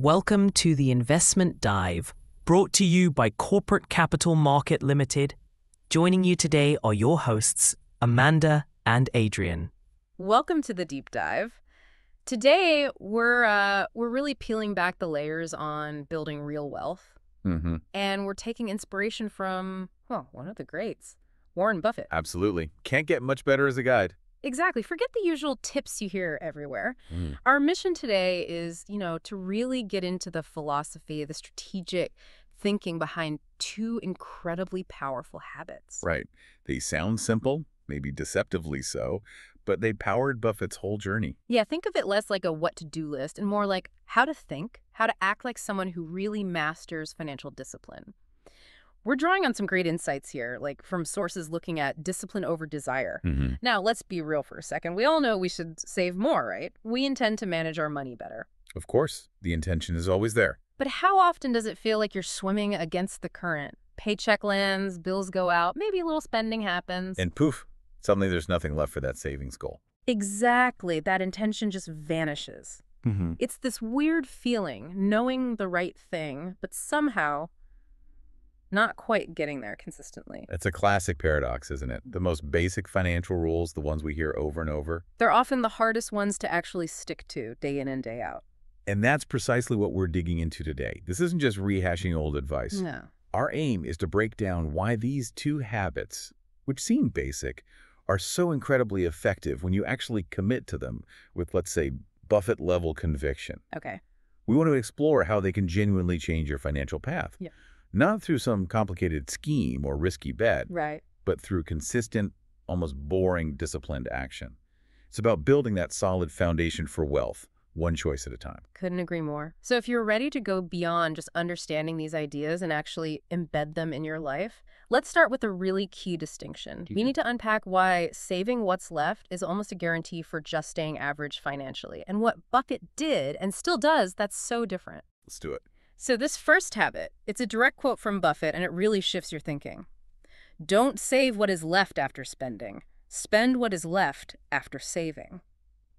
Welcome to the Investment Dive, brought to you by Corporate Capital Market Limited. Joining you today are your hosts, Amanda and Adrian. Welcome to the deep dive. Today, we're really peeling back the layers on building real wealth. And we're taking inspiration from, well, one of the greats, Warren Buffett. Absolutely. Can't get much better as a guide. Exactly. Forget the usual tips you hear everywhere. Our mission today is, to really get into the philosophy, the strategic thinking behind two incredibly powerful habits. Right. They sound simple, maybe deceptively so, but they powered Buffett's whole journey. Yeah, think of it less like a what-to-do list and more like how to think, how to act like someone who really masters financial discipline. We're drawing on some great insights here, like from sources looking at discipline over desire. Now, let's be real for a second. We all know we should save more, right? We intend to manage our money better. Of course, the intention is always there. But how often does it feel like you're swimming against the current? Paycheck lands, bills go out, maybe a little spending happens. And poof, suddenly there's nothing left for that savings goal. Exactly. That intention just vanishes. It's this weird feeling, knowing the right thing, but somehow not quite getting there consistently. It's a classic paradox, isn't it? The most basic financial rules, the ones we hear over and over. They're often the hardest ones to actually stick to day in and day out. And that's precisely what we're digging into today. This isn't just rehashing old advice. No. Our aim is to break down why these two habits, which seem basic, are so incredibly effective when you actually commit to them with, let's say, Buffett-level conviction. Okay. We want to explore how they can genuinely change your financial path. Yeah. Not through some complicated scheme or risky bet, Right. but through consistent, almost boring, disciplined action. It's about building that solid foundation for wealth, one choice at a time. Couldn't agree more. So if you're ready to go beyond just understanding these ideas and actually embed them in your life, let's start with a really key distinction. We need to unpack why saving what's left is almost a guarantee for just staying average financially, and what Buffett did and still does that's so different. Let's do it. So this first habit, it's a direct quote from Buffett, and it really shifts your thinking. Don't save what is left after spending. Spend what is left after saving.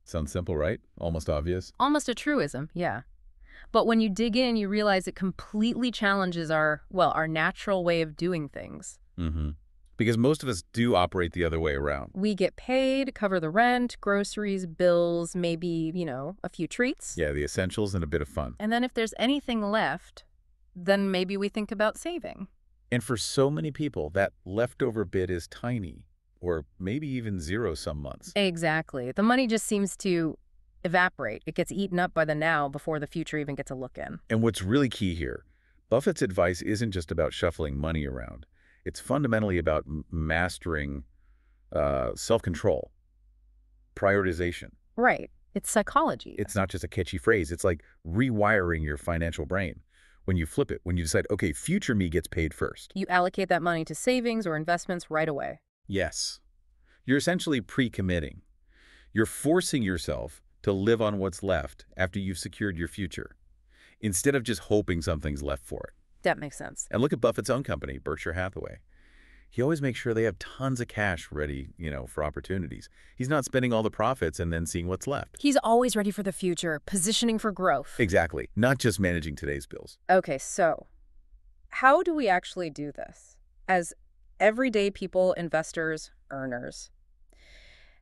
Sounds simple, right? Almost obvious. Almost a truism, yeah. But when you dig in, you realize it completely challenges our natural way of doing things. Because most of us do operate the other way around. We get paid, cover the rent, groceries, bills, maybe, a few treats. Yeah, the essentials and a bit of fun. And then if there's anything left, then maybe we think about saving. And for so many people, that leftover bit is tiny, or maybe even zero some months. Exactly. The money just seems to evaporate. It gets eaten up by the now before the future even gets a look in. And what's really key here, Buffett's advice isn't just about shuffling money around. It's fundamentally about mastering self-control, prioritization. Right. It's psychology. It's not just a catchy phrase. It's like rewiring your financial brain. When you flip it, when you decide, okay, future me gets paid first. You allocate that money to savings or investments right away. Yes. You're essentially pre-committing. You're forcing yourself to live on what's left after you've secured your future, instead of just hoping something's left for it. That makes sense. And look at Buffett's own company, Berkshire Hathaway. He always makes sure they have tons of cash ready, for opportunities. He's not spending all the profits and then seeing what's left. He's always ready for the future, positioning for growth. Exactly. Not just managing today's bills. Okay, so how do we actually do this? As everyday people, investors, earners,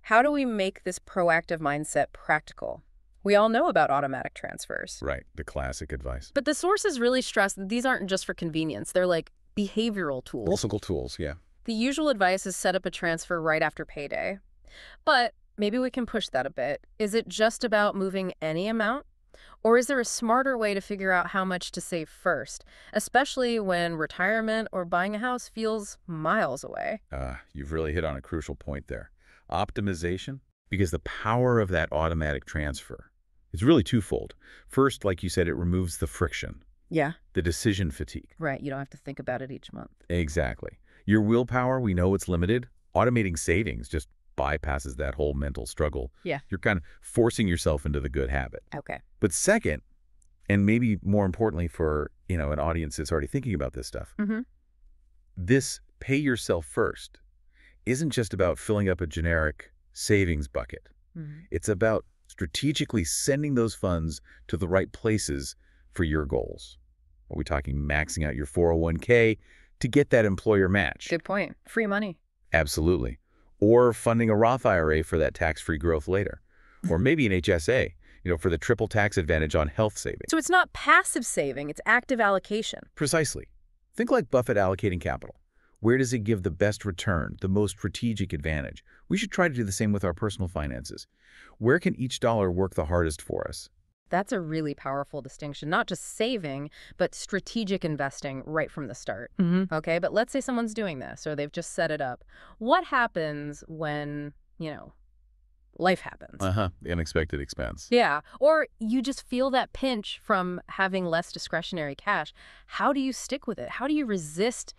how do we make this proactive mindset practical? We all know about automatic transfers. Right, the classic advice. But the sources really stress that these aren't just for convenience. They're like behavioral tools. Philosophical tools, yeah. The usual advice is set up a transfer right after payday. But maybe we can push that a bit. Is it just about moving any amount? Or is there a smarter way to figure out how much to save first, especially when retirement or buying a house feels miles away? You've really hit on a crucial point there. Optimization, because the power of that automatic transfer is really twofold. First, like you said, it removes the friction. Yeah. The decision fatigue. Right. You don't have to think about it each month. Exactly. Your willpower, we know it's limited. Automating savings just bypasses that whole mental struggle. Yeah. You're kind of forcing yourself into the good habit. Okay. But second, and maybe more importantly for, an audience that's already thinking about this stuff, this pay yourself first isn't just about filling up a generic savings bucket. It's about strategically sending those funds to the right places for your goals. Are we talking maxing out your 401k to get that employer match? Good point. Free money. Absolutely. Or funding a Roth IRA for that tax-free growth later. Or maybe an HSA, for the triple tax advantage on health savings. So it's not passive saving, it's active allocation. Precisely. Think like Buffett allocating capital. Where does it give the best return, the most strategic advantage? We should try to do the same with our personal finances. Where can each dollar work the hardest for us? That's a really powerful distinction. Not just saving, but strategic investing right from the start. Okay, but let's say someone's doing this or they've just set it up. What happens when, life happens? The unexpected expense. Yeah, or you just feel that pinch from having less discretionary cash. How do you stick with it? How do you resist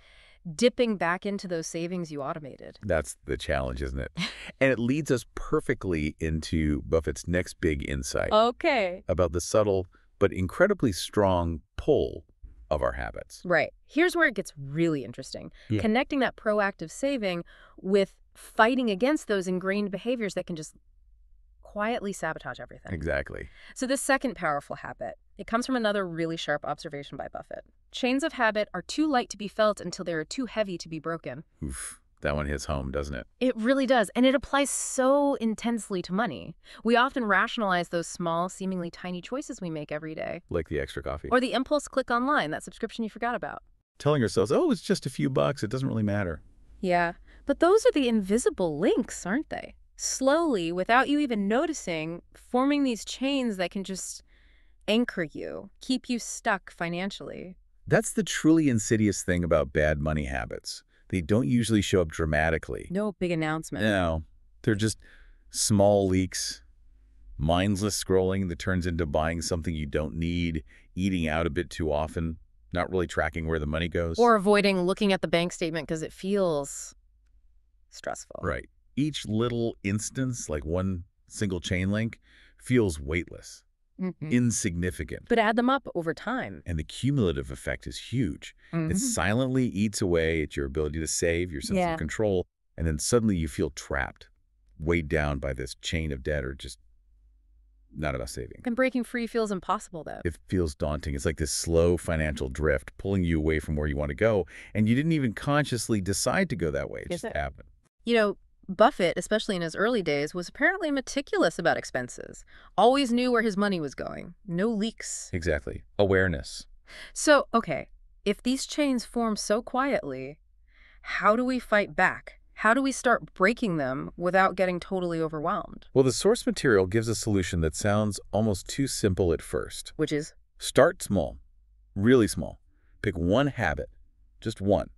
dipping back into those savings you automated? That's the challenge, isn't it? And it leads us perfectly into Buffett's next big insight. Okay. About the subtle but incredibly strong pull of our habits. Right. Here's where it gets really interesting. Yeah. Connecting that proactive saving with fighting against those ingrained behaviors that can just quietly sabotage everything. Exactly. So this second powerful habit, it comes from another really sharp observation by Buffett. Chains of habit are too light to be felt until they are too heavy to be broken. Oof, that one hits home, doesn't it? It really does, and it applies so intensely to money. We often rationalize those small, seemingly tiny choices we make every day. Like the extra coffee. Or the impulse click online, that subscription you forgot about. Telling ourselves, oh, it's just a few bucks, it doesn't really matter. Yeah, but those are the invisible links, aren't they? Slowly, without you even noticing, forming these chains that can just anchor you, keep you stuck financially. That's the truly insidious thing about bad money habits. They don't usually show up dramatically. No big announcement. No, they're just small leaks, mindless scrolling that turns into buying something you don't need, eating out a bit too often, not really tracking where the money goes. Or avoiding looking at the bank statement because it feels stressful. Right. Each little instance, like one single chain link, feels weightless, insignificant. But add them up over time. And the cumulative effect is huge. It silently eats away at your ability to save, your sense of control, and then suddenly you feel trapped, weighed down by this chain of debt or just not enough saving. And breaking free feels impossible, though. It feels daunting. It's like this slow financial drift pulling you away from where you want to go, and you didn't even consciously decide to go that way. It just happened. Buffett, especially in his early days, was apparently meticulous about expenses. Always knew where his money was going. No leaks. Exactly. Awareness. So, okay, if these chains form so quietly, how do we fight back? How do we start breaking them without getting totally overwhelmed? Well, the source material gives a solution that sounds almost too simple at first. Which is? Start small. Really small. Pick one habit. Just one.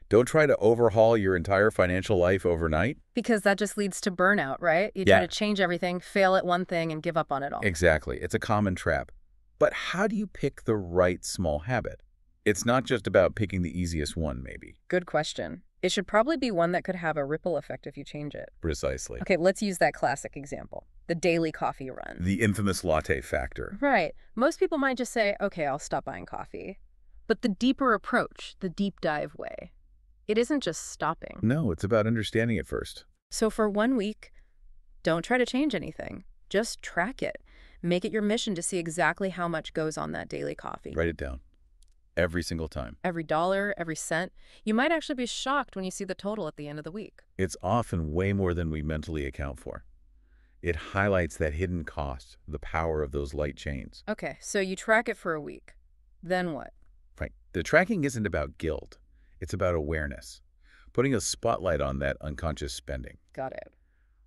Don't try to overhaul your entire financial life overnight. Because that just leads to burnout, right? You try to change everything, fail at one thing, and give up on it all. Exactly. It's a common trap. But how do you pick the right small habit? It's not just about picking the easiest one, maybe. Good question. It should probably be one that could have a ripple effect if you change it. Precisely. Okay, let's use that classic example. The daily coffee run. The infamous latte factor. Right. Most people might just say, okay, I'll stop buying coffee. But the deeper approach, the deep dive way, it isn't just stopping. No, it's about understanding it first. So for 1 week, don't try to change anything. Just track it. Make it your mission to see exactly how much goes on that daily coffee. Write it down. Every single time. Every dollar, every cent. You might actually be shocked when you see the total at the end of the week. It's often way more than we mentally account for. It highlights that hidden cost, the power of those light chains. Okay, so you track it for a week. Then what? Right. The tracking isn't about guilt. It's about awareness, putting a spotlight on that unconscious spending. Got it.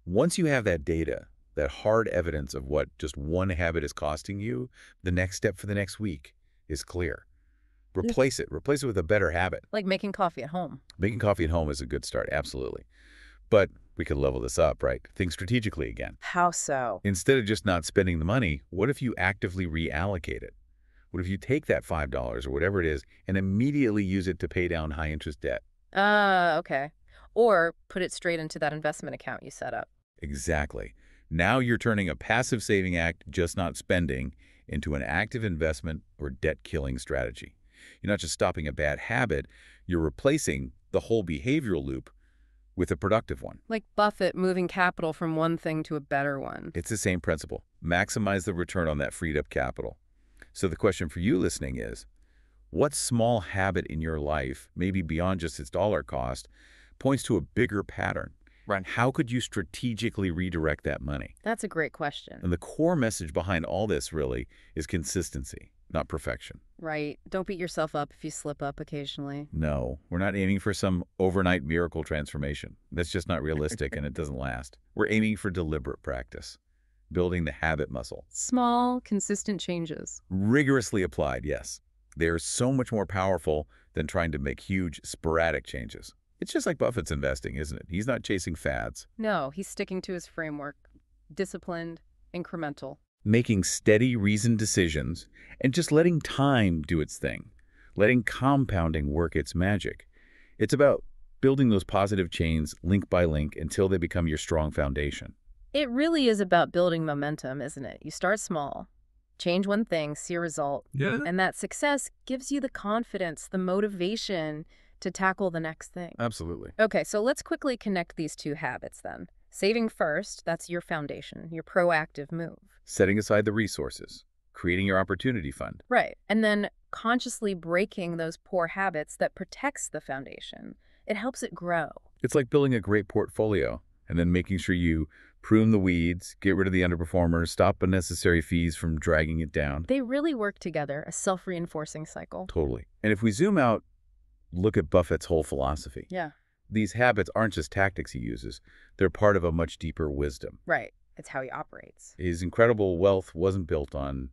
Once you have that data, that hard evidence of what just one habit is costing you, the next step for the next week is clear. Replace it. Replace it with a better habit. Like making coffee at home. Making coffee at home is a good start, absolutely. But we could level this up, right? Think strategically again. How so? Instead of just not spending the money, what if you actively reallocate it? What if you take that $5 or whatever it is and immediately use it to pay down high-interest debt? Okay. Or put it straight into that investment account you set up. Exactly. Now you're turning a passive saving act, just not spending, into an active investment or debt-killing strategy. You're not just stopping a bad habit, you're replacing the whole behavioral loop with a productive one. Like Buffett moving capital from one thing to a better one. It's the same principle. Maximize the return on that freed up capital. So the question for you listening is, what small habit in your life, maybe beyond just its dollar cost, points to a bigger pattern? Right. How could you strategically redirect that money? That's a great question. And the core message behind all this really is consistency, not perfection. Right. Don't beat yourself up if you slip up occasionally. No, we're not aiming for some overnight miracle transformation. That's just not realistic and it doesn't last. We're aiming for deliberate practice, building the habit muscle. Small, consistent changes. Rigorously applied, yes. They're so much more powerful than trying to make huge, sporadic changes. It's just like Buffett's investing, isn't it? He's not chasing fads. No, he's sticking to his framework. Disciplined, incremental. Making steady, reasoned decisions and just letting time do its thing. Letting compounding work its magic. It's about building those positive chains link by link until they become your strong foundation. It really is about building momentum, isn't it? You start small, change one thing, see a result, and that success gives you the confidence, the motivation to tackle the next thing. Absolutely. Okay, so let's quickly connect these two habits then. Saving first, that's your foundation, your proactive move. Setting aside the resources, creating your opportunity fund. Right. And then consciously breaking those poor habits that protects the foundation. It helps it grow. It's like building a great portfolio and then making sure you prune the weeds, get rid of the underperformers, stop unnecessary fees from dragging it down. They really work together, a self-reinforcing cycle. Totally. And if we zoom out, look at Buffett's whole philosophy. Yeah. These habits aren't just tactics he uses. They're part of a much deeper wisdom. Right. It's how he operates. His incredible wealth wasn't built on,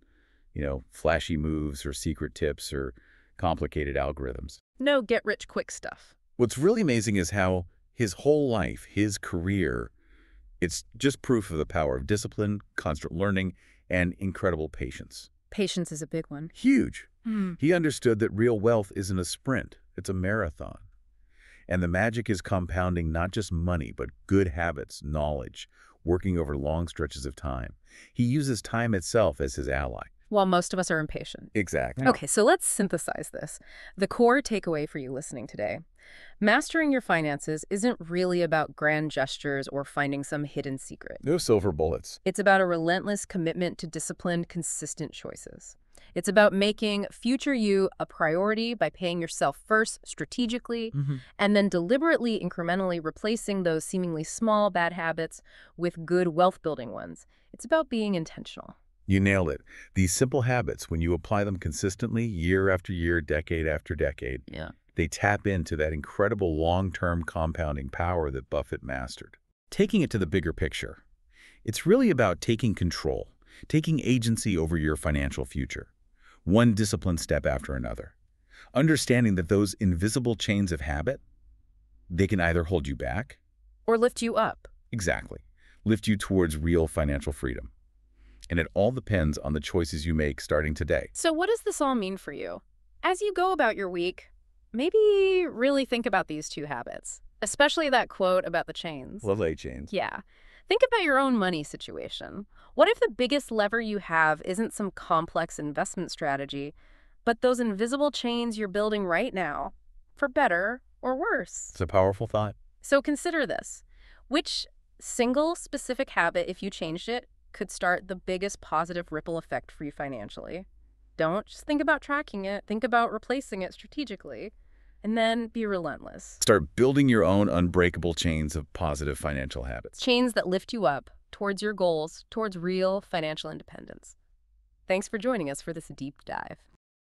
flashy moves or secret tips or complicated algorithms. No get-rich-quick stuff. What's really amazing is how his whole life, his career, it's just proof of the power of discipline, constant learning, and incredible patience. Patience is a big one. Huge. He understood that real wealth isn't a sprint, it's a marathon. And the magic is compounding not just money, but good habits, knowledge, working over long stretches of time. He uses time itself as his ally. While most of us are impatient. Exactly. Okay, so let's synthesize this. The core takeaway for you listening today. Mastering your finances isn't really about grand gestures or finding some hidden secret. No silver bullets. It's about a relentless commitment to disciplined, consistent choices. It's about making future you a priority by paying yourself first strategically and then deliberately, incrementally replacing those seemingly small bad habits with good wealth-building ones. It's about being intentional. You nailed it. These simple habits, when you apply them consistently, year after year, decade after decade, they tap into that incredible long-term compounding power that Buffett mastered. Taking it to the bigger picture, it's really about taking control, taking agency over your financial future, one disciplined step after another. Understanding that those invisible chains of habit, they can either hold you back or lift you up. Exactly. Lift you towards real financial freedom. And it all depends on the choices you make starting today. So what does this all mean for you? As you go about your week, maybe really think about these two habits, especially that quote about the chains. Love A chains. Yeah. Think about your own money situation. What if the biggest lever you have isn't some complex investment strategy, but those invisible chains you're building right now, for better or worse? It's a powerful thought. So consider this. Which single specific habit, if you changed it, could start the biggest positive ripple effect for you financially? Don't just think about tracking it. Think about replacing it strategically. And then be relentless. Start building your own unbreakable chains of positive financial habits. Chains that lift you up towards your goals, towards real financial independence. Thanks for joining us for this deep dive.